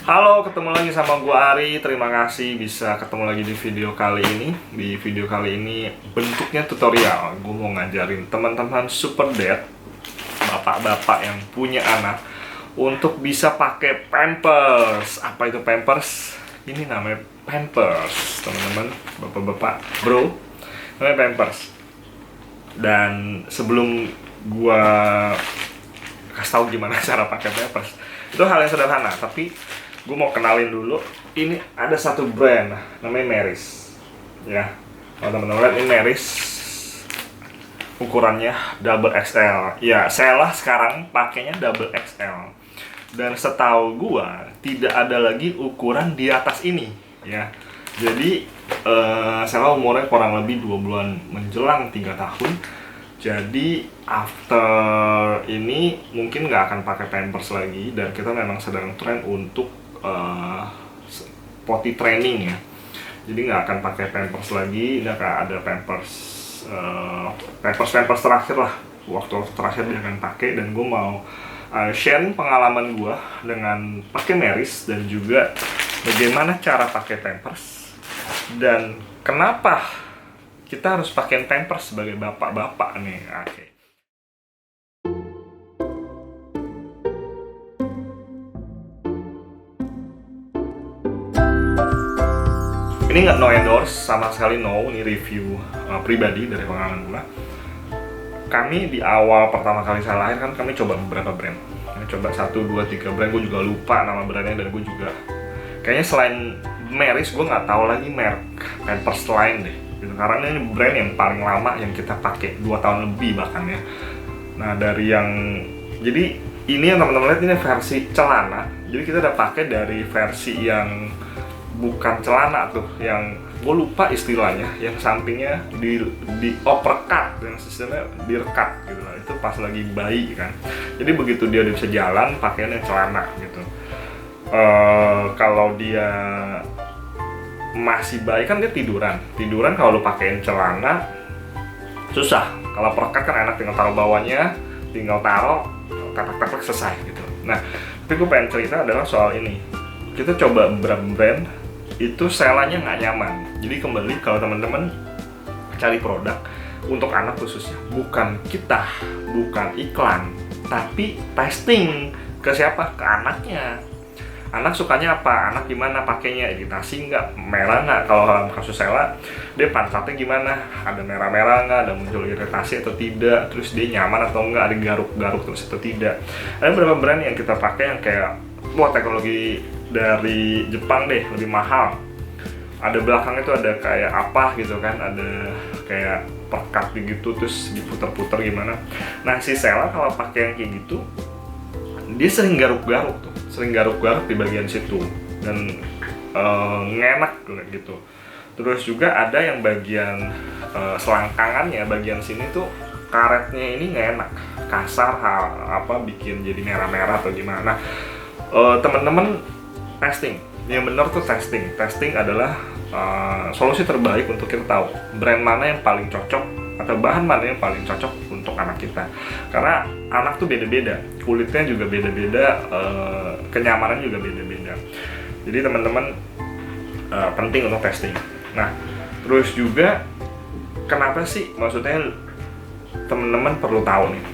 Halo, ketemu lagi sama gua Ari. Terima kasih bisa ketemu lagi di video kali ini. Di video kali ini bentuknya tutorial. Gue mau ngajarin teman-teman super dad, bapak-bapak yang punya anak, untuk bisa pakai Pampers. Apa itu Pampers? Ini namanya Pampers, teman-teman, bapak-bapak, bro. Namanya Pampers. Dan sebelum gua kasih tahu gimana cara pakai Pampers, itu hal yang sederhana, tapi gue mau kenalin dulu. Ini ada satu brand namanya Meris, ya. Kalau teman-teman lihat, ini Meris, ukurannya double XL. Ya, saya lah sekarang pakainya double XL. Dan setahu gue tidak ada lagi ukuran di atas ini, ya. Jadi saya umurnya kurang lebih 2 bulan menjelang 3 tahun. Jadi after ini mungkin nggak akan pakai Pampers lagi, dan kita memang sedang tren untuk potty training, ya. Jadi nggak akan pakai Pampers lagi. Ini akan ada Pampers terakhir lah, waktu terakhir dia akan pakai. Dan gue mau sharing pengalaman gue dengan pakai Meris, dan juga bagaimana cara pakai Pampers, dan kenapa kita harus pakai Pampers sebagai bapak-bapak nih. Oke. Ini nggak no endorse, sama sekali no. Ini review pribadi dari pengalaman gue. Kami di awal pertama kali saya lahir kan kami coba beberapa brand. Kami coba 1, 2, 3 brand. Gue juga lupa nama brandnya, dan gue juga kayaknya selain Meris gue nggak tahu lagi merek Pampers lain deh. Gitu. Karena ini brand yang paling lama yang kita pakai, 2 tahun lebih bahkan, ya. Nah, dari yang jadi ini yang teman-teman lihat, ini versi celana. Jadi kita udah pakai dari versi yang bukan celana tuh, yang gue lupa istilahnya, yang sampingnya di uppercut, yang sistemnya direkat gitu lah. Itu pas lagi bayi kan. Jadi begitu dia udah bisa jalan, pakainya celana gitu. Kalau dia masih bayi kan dia tiduran kalau lu pakein celana susah. Kalau perekat kan enak, tinggal taruh bawahnya, tinggal taruh tepek-tepek selesai gitu. Nah, tapi gue pengen cerita adalah soal ini. Kita coba brand itu selanya nggak nyaman. Jadi kembali, kalau teman-teman cari produk untuk anak khususnya, bukan iklan, tapi testing ke siapa? Ke anaknya. Anak sukanya apa? Anak gimana pakainya? Iritasi nggak? Merah nggak? Kalau dalam kasus Sela, dia pantatnya gimana? Ada merah-merah nggak? Ada muncul iritasi atau tidak? Terus dia nyaman atau nggak? Ada garuk-garuk terus atau tidak? Ada beberapa brand yang kita pakai yang kayak, wah, teknologi dari Jepang deh, lebih mahal. Ada belakang itu ada kayak apa gitu kan, ada kayak perekat gitu, terus diputer-puter gimana. Nah, si Sela kalau pakai yang kayak gitu, dia sering garuk-garuk di bagian situ, dan ngenak gitu. Terus juga ada yang bagian selangkangannya, bagian sini tuh karetnya ini nggak enak, kasar, bikin jadi merah-merah atau gimana. Nah, teman-teman testing, yang benar tuh testing adalah solusi terbaik untuk kita tahu brand mana yang paling cocok atau bahan mana yang paling cocok untuk anak kita. Karena anak tuh beda-beda, kulitnya juga beda-beda, kenyamanan juga beda-beda. Jadi teman-teman penting untuk testing. Nah, terus juga kenapa sih, maksudnya teman-teman perlu tahu nih,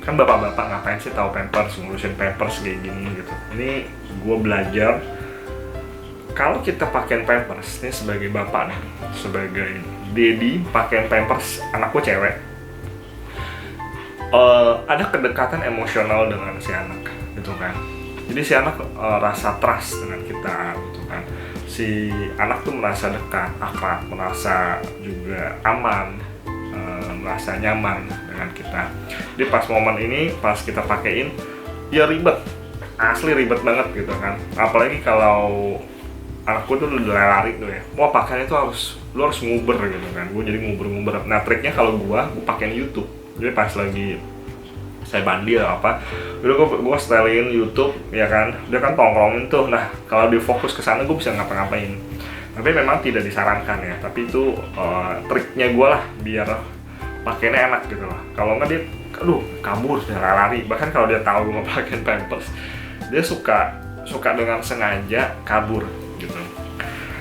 kan bapak-bapak ngapain sih tahu Pampers, ngurusin Pampers kayak gini gitu. Ini gue belajar, kalau kita pakai Pampers nih sebagai bapak nih, sebagai daddy, pakai Pampers anak gue cewek, ada kedekatan emosional dengan si anak gitu kan. Jadi si anak rasa trust dengan kita gitu kan. Si anak tuh merasa dekat, akrab, merasa juga aman, merasa nyaman dengan kita. Jadi pas momen ini, pas kita pakein, ya ribet, asli ribet banget gitu kan. Apalagi kalau anakku tuh udah lari tuh ya, wah pakainya tuh lu harus nguber gitu kan. Gue jadi nguber. Nah, triknya kalau gue pakein YouTube. Jadi pas lagi saya bandil apa, udah gue setelin YouTube, ya kan. Dia kan tongkrongin tuh. Nah, kalau dia fokus ke sana, gue bisa ngapa-ngapain. Tapi memang tidak disarankan ya. Tapi itu triknya gue lah, biar pakainya enak gitu lah. Kalau nggak dia, kabur, dia lari. Bahkan kalau dia tahu gue mau pakai Pampers, dia suka suka dengan sengaja kabur gitu.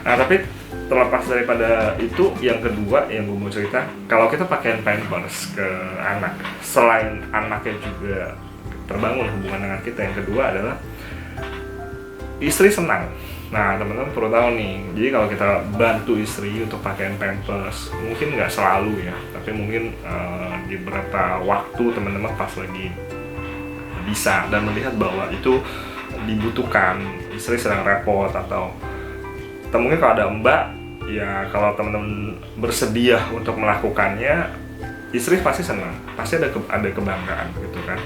Nah tapi terlepas daripada itu, yang kedua yang gue mau cerita, kalau kita pakaiin pampers ke anak, selain anaknya juga terbangun hubungan dengan kita, yang kedua adalah istri senang. Nah teman-teman perlu tahu nih, jadi kalau kita bantu istri untuk pakaiin pampers, mungkin nggak selalu ya, tapi mungkin di beberapa waktu teman-teman pas lagi bisa dan melihat bahwa itu dibutuhkan, istri sedang repot atau mungkin kalau ada mbak ya, kalau teman-teman bersedia untuk melakukannya, istri pasti senang, pasti ada kebanggaan gitu kan.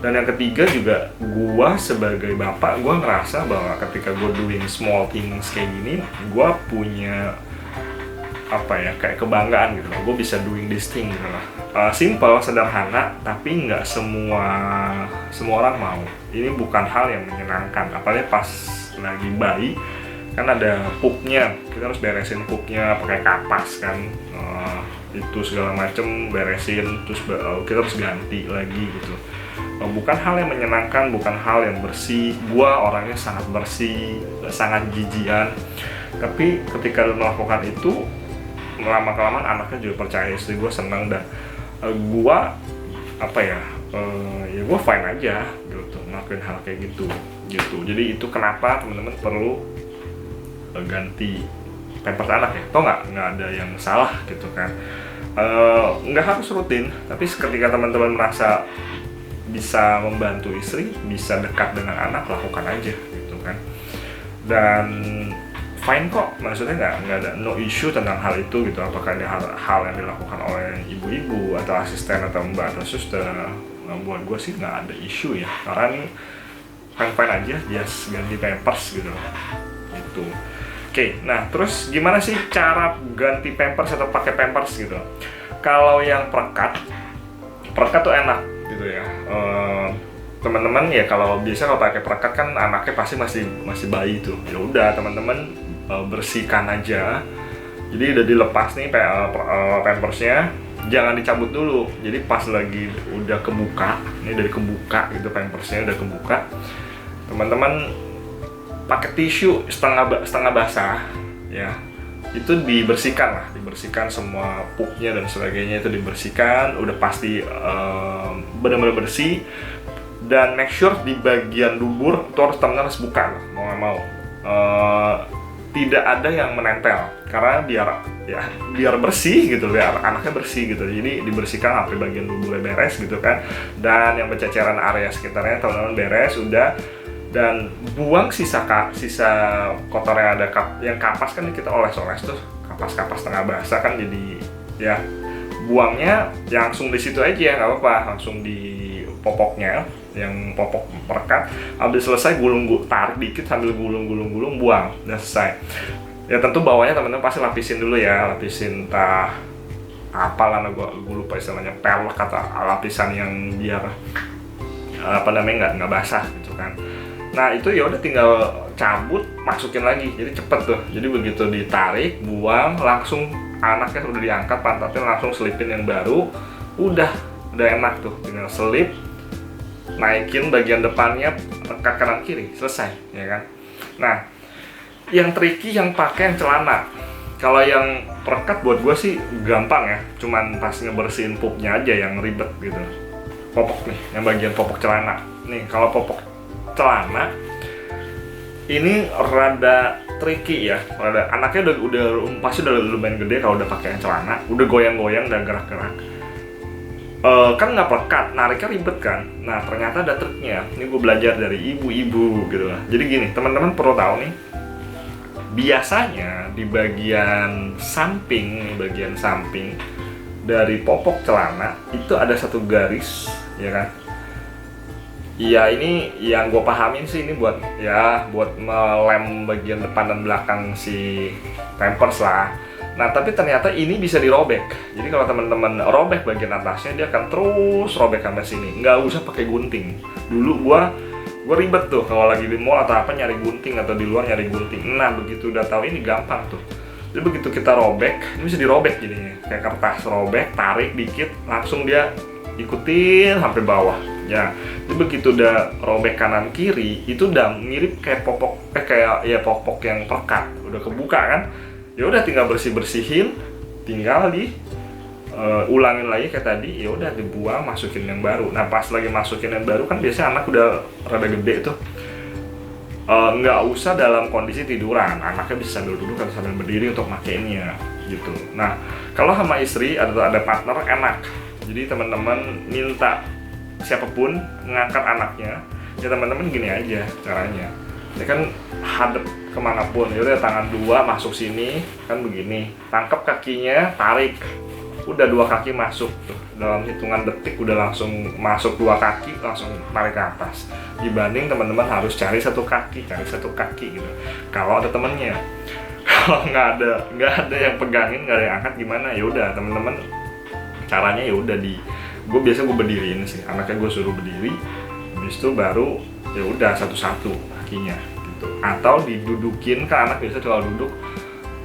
Dan yang ketiga juga, gua sebagai bapak, gua ngerasa bahwa ketika gua doing small things kayak gini, gua punya apa ya, kayak kebanggaan gitu loh. Gua bisa doing this thing gitu lah. Simple, sederhana, tapi nggak semua orang mau. Ini bukan hal yang menyenangkan, apalagi pas lagi bayi kan ada pupnya, kita harus beresin pupnya pakai kapas kan, itu segala macem beresin, terus kita harus ganti lagi gitu. Bukan hal yang menyenangkan, bukan hal yang bersih. Gua orangnya sangat bersih, sangat jijian, tapi ketika lu melakukan itu, lama-kelamaan anaknya juga percaya, istri gua senang, dan gua apa ya, ya gua fine aja gitu ngelakuin hal kayak gitu. Jadi itu kenapa teman-teman perlu ganti pampers anak ya. Toh nggak ada yang salah gitu kan. Nggak harus rutin, tapi ketika teman-teman merasa bisa membantu istri, bisa dekat dengan anak, lakukan aja gitu kan. Dan fine kok, maksudnya nggak ada no issue tentang hal itu gitu. Apakah ini hal yang dilakukan oleh ibu-ibu atau asisten atau mbak atau suster, buat gue sih nggak ada issue ya, karena ini fine aja, just ganti pampers gitu gitu. Oke, nah terus gimana sih cara ganti pampers atau pakai pampers gitu? Kalau yang perekat tuh enak gitu ya. Teman-teman ya, kalau biasa kalau pakai perekat kan anaknya pasti masih bayi tuh. Ya udah teman-teman bersihkan aja. Jadi udah dilepas nih pampersnya, jangan dicabut dulu. Jadi pas lagi udah kebuka, ini dari kebuka gitu, pampersnya udah kebuka, teman-teman pakai tisu setengah basah ya, itu dibersihkan semua pupnya dan sebagainya, itu dibersihkan, udah pasti benar-benar bersih. Dan make sure di bagian dubur itu harus teman-teman harus buka mau nggak mau, tidak ada yang menempel, karena biar bersih gitu, biar anaknya bersih gitu. Jadi dibersihkan sampai bagian duburnya beres gitu kan, dan yang berceceran area sekitarnya teman-teman beres udah. Dan buang sisa kotor yang ada, yang kapas kan kita oles-oles tuh, kapas tengah basah kan, jadi ya buangnya ya langsung di situ aja, nggak apa-apa, langsung di popoknya, yang popok perekat. Habis selesai tarik dikit sambil gulung, buang, dan selesai. Ya tentu bawahnya teman-teman pasti lapisin dulu ya, lapisin entah apalah, gue lupa istilahnya, pelek atau lapisan yang biar nggak basah gitu kan. Nah itu ya udah tinggal cabut, masukin lagi, jadi cepet tuh. Jadi begitu ditarik, buang, langsung anaknya udah diangkat, pantatnya langsung selipin yang baru, udah enak tuh, tinggal selip, naikin bagian depannya, tekan kanan kiri, selesai ya kan. Nah yang tricky yang pakai yang celana. Kalau yang perekat buat gue sih gampang ya, cuman pas ngebersihin pupnya aja yang ribet gitu. Popok nih, yang bagian popok celana nih, kalau popok celana ini rada tricky ya, anaknya udah pasti udah lumayan gede kalau udah pakai celana, udah goyang-goyang dan gerak-gerak, kan nggak perekat, nariknya ribet kan. Nah ternyata ada triknya, ini gue belajar dari ibu-ibu gitu lah. Jadi gini, teman-teman perlu tahu nih, biasanya di bagian samping dari popok celana itu ada satu garis ya kan. Iya, ini yang gue pahamin sih, ini buat melem bagian depan dan belakang si pampers lah. Nah tapi ternyata ini bisa dirobek. Jadi kalau teman-teman robek bagian atasnya, dia akan terus robek sampai sini, nggak usah pakai gunting. Dulu gue ribet tuh kalau lagi di mall atau apa nyari gunting, atau di luar nyari gunting. Nah begitu udah tahu ini gampang tuh. Jadi begitu kita robek, ini bisa dirobek jadinya, kayak kertas robek, tarik dikit, langsung dia ikutin sampai bawah ya. Jadi begitu udah robek kanan kiri itu udah mirip kayak kayak ya popok yang pekat, udah kebuka kan. Ya udah tinggal bersihin, tinggal di ulangin lagi kayak tadi, ya udah dibuang, masukin yang baru. Nah pas lagi masukin yang baru kan biasanya anak udah rada gede tuh, nggak usah dalam kondisi tiduran, anaknya bisa sambil duduk atau sambil berdiri untuk makainya gitu. Nah kalau sama istri atau ada partner enak, jadi teman-teman minta siapapun ngangkat anaknya, ya teman-teman gini aja caranya, ini kan hadap kemanapun, ya udah tangan dua masuk sini kan begini, tangkap kakinya, tarik, udah 2 kaki masuk tuh, dalam hitungan detik udah langsung masuk 2 kaki, langsung tarik ke atas, dibanding teman-teman harus cari satu kaki gitu kalau ada temennya. Kalau nggak ada yang pegangin, nggak ada yang angkat, gimana? Ya udah teman-teman caranya ya udah gue berdiriin sih anaknya, gue suruh berdiri, habis itu baru ya udah satu-satu kakinya gitu, atau didudukin ke anak, biasa kalau duduk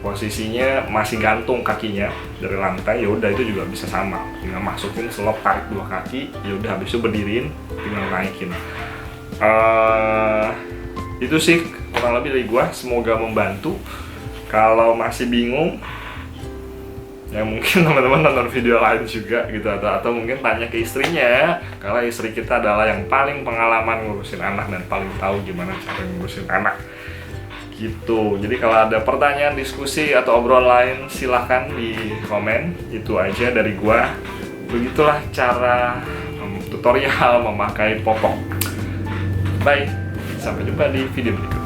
posisinya masih gantung kakinya dari lantai, ya udah itu juga bisa sama, tinggal masukin selop, tarik 2 kaki, ya udah habis itu berdiriin, tinggal naikin. Itu sih kurang lebih dari gua, semoga membantu. Kalau masih bingung ya mungkin teman-teman nonton video lain juga gitu, atau mungkin tanya ke istrinya, karena istri kita adalah yang paling pengalaman ngurusin anak dan paling tahu gimana cara ngurusin anak gitu. Jadi kalau ada pertanyaan, diskusi atau obrolan lain silahkan di komen. Itu aja dari gua, begitulah cara tutorial memakai popok. Bye, sampai jumpa di video berikutnya.